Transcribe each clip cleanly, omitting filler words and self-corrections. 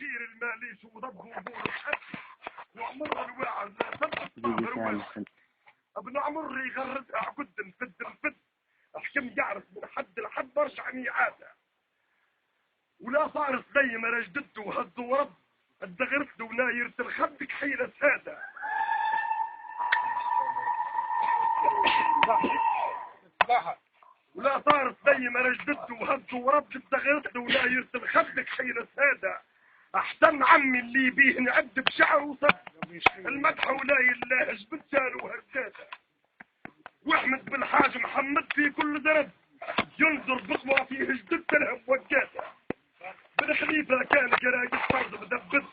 وبشير الماليش وضب وبور الحد وعمر الواعز ثبت طاهر واحد ابن عمر يغرد اعقد نفد احكم يعرف من حد لحد برجع ميعاده ولا صارت زي ما رجدت وهز ورب الدغرت ونايرت الخد كحيلة سادة ولا صارت زي ما رجدت وهز ورب الدغرت ونايرت الخد كحيلة سادة احسن عمي اللي بيه نعد بشعر وصد المدح ولا يلاهج بالتال وهزاده واحمد بالحاج محمد في كل درب ينظر بقوة فيه جدد لهم وجاته بالخليفة كان قراية فرد مدبس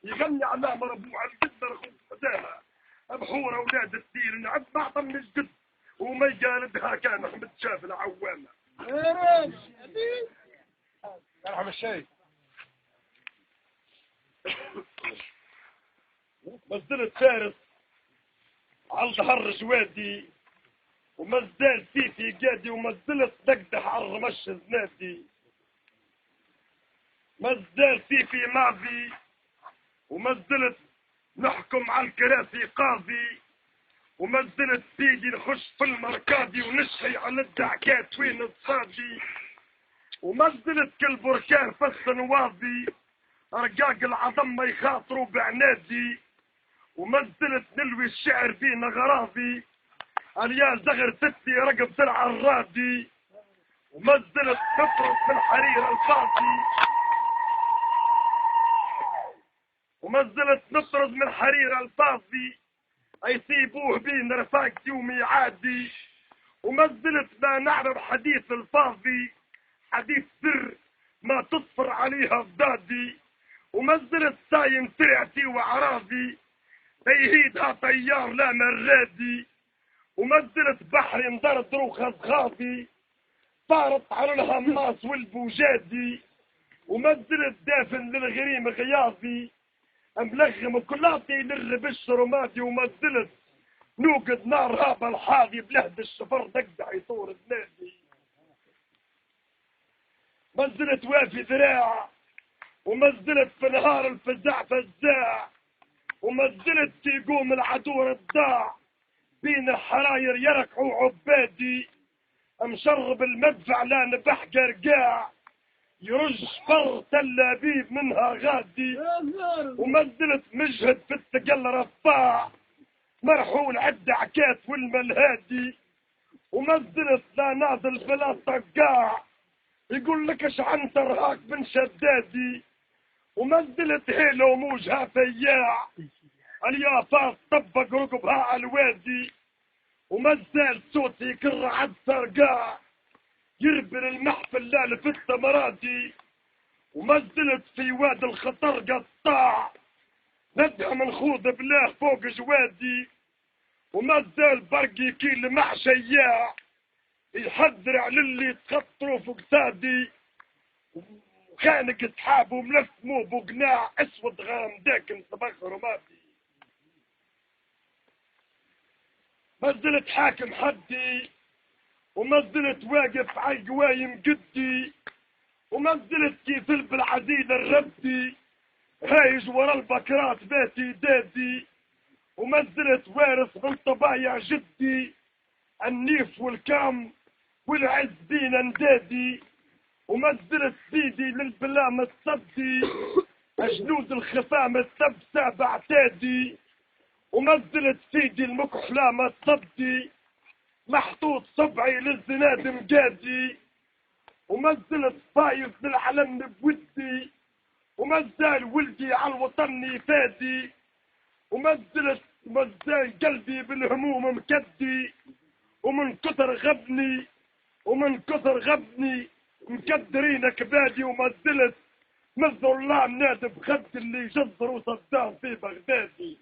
يغني على مربوع الجد رخوص مدالة بحور اولاد السير نعد معطم من الجد وما يقالدها كان احمد شاف العوامة يرحم الشيخ مزلت فارس على ظهر جوادي ومزال سيفي قادي ومزلت دقدح على الرمش زنادي مزال سيفي ماضي ومزلت نحكم على الكراسي قاضي ومزلت سيدي نخش في المركادي ونشحي على الدعكات وين الصادي ومزلت كل بركان فس نواضي رقاق العظم ما يخاطروا بعنادي ومزلت نلوي الشعر بين غراضي اليا زغر ستي رقب سلع الرادي ومزلت تطرد من حرير الفاضي ومزلت نطرد من حرير الفاضي يسيبوه بين رفاقتي وميعادي ومزلت ما نعرف حديث الفاضي حديث سر ما تصفر عليها الضادي ومزلت سايم سرعتي وعراضي تيهيدها طيار لا مرادي ومزلت بحري انضرد روخ غاضي طارت على الهماس والبوجادي ومزلت دافن للغريم غياضي ملغم كلاطي للربش رمادي ومزلت نوقد نار هابا الحاضي بلهد الشفر دقدع يطور النادي مزلت وافي ذراع ومزلت في نهار الفزاع فزاع ومزلت تيقوم العدو الضاع بين الحراير يركعوا عبادي مشرب المدفع لا نبح قرقاع يرج فر تل ابيب منها غادي ومزلت مجهد في التقل رفاع مرحول عد عكات والملهادي ومزلت لا نازل بلا طقاع يقول لك اش عنتر هاك بن شدادي ومزلت هيلة وموجها فياع اليافات طبق رقبها على الوادي ومازال صوتي يكر عد سرقاع يربل المحفل لا لفت مرادي ومزلت في واد الخطر قطاع ندها من خوض بلاه فوق جوادي ومازال برقي كيل مع شياع يحذر على اللي تخطروا فوق سادي وخانق سحاب وملف مو بقناع اسود غام داكن صباح رمادي مازلت حاكم حدي ومازلت واقف على قوايم جدي ومازلت كيف بالعزيز الردي هايج ورا البكرات باتي دادي ومازلت وارث من طبايع جدي النيف والكام والعز بينا ندادي ومازلت سيدي للبلام الصدي جنود الخفام السب سابع تادي ومازلت سيدي المكحلام الصدي محطوط صبعي للزناد مقادي ومازلت فايز للعلم بودي ومازال ولدي على الوطن يفادي ومازال قلبي بالهموم مكدي ومن كثر غبني مكدرين كبادي ومازلت مز الله منادي بخد اللي جزر وصدام في بغدادي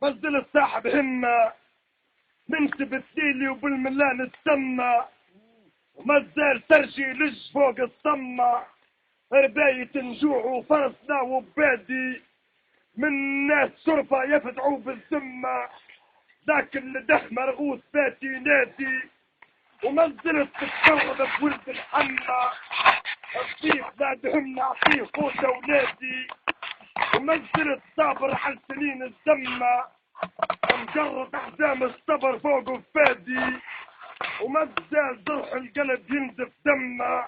مازلت صاحب همة منسب السيلي وبالملان السمة ومازال سرجي لج فوق الصمة رباية نجوع وفرسنا وبادي من ناس شرفة يفدعوا بالذمة ذاك اللي دح مرغوث باتي نادي وما زلت تتشرب بولد الحنة، الضيف لا دهمنا اعطيه قوت اولادي، وما زلت صابر على سنين الذمة، مجرد احزام الصبر فوق وفادي، وما زال جرح القلب ينزف دمه.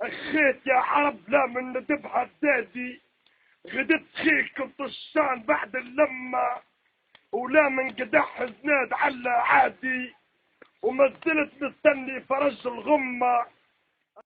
اخيت يا عرب لا من ندبها الدادي، غدت خيكم طشان بعد اللمة، ولا من قدح زناد على عادي، وما زلت مستني فرج الغمة.